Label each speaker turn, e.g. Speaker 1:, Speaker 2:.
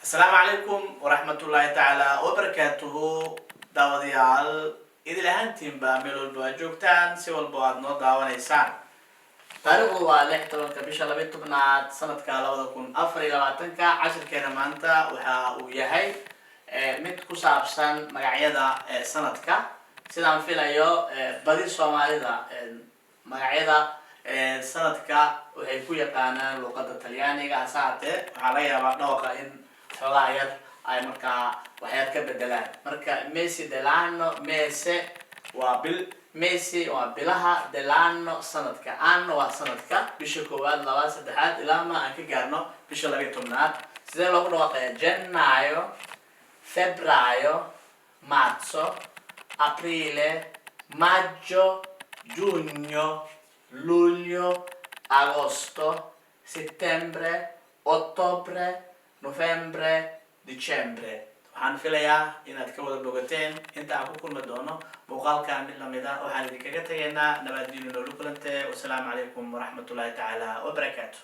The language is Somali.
Speaker 1: السلام عليكم ورحمة الله تعالى وبركاته. داوديال إذا لهانتين بعملوا البواجوكتان سوى البواد نو داوانيسان taariikhdu waa 16 bisha 12 sanadka 2024 casharkeena maanta waxa uu yahay mid ku saabsan magacyada sanadka sidaan filayo badi Soomaalida magacyada sanadka waxay ku yaqaanaan luqadda Talyaaniga asaate waxa laga yaabaa dhawqa in xogaa yar ay markaa waxyar ka bedelaan marka mese dell'anno mese waa bil mese waa bilaha dell'anno sanadka anno waa sanadka bisha koowaad labaad saddexaad ilaa ma aan ka gaarno bisha 12aad sidee loogu dhawaaqayaa gennaio febbraio marzo aprile maggio giugno luglio agosto settembre ottobre novembre dicembre waxaan filayaa inaad ka wada bogateen inta aan ku kulmi doono muuqaalkan mid lamid ah waxaan idinkaga tagaynaa nabadgelyo nolol kulante. Wassalaamu calaykum waraxmatullaahi tacaala wabarakaatuh.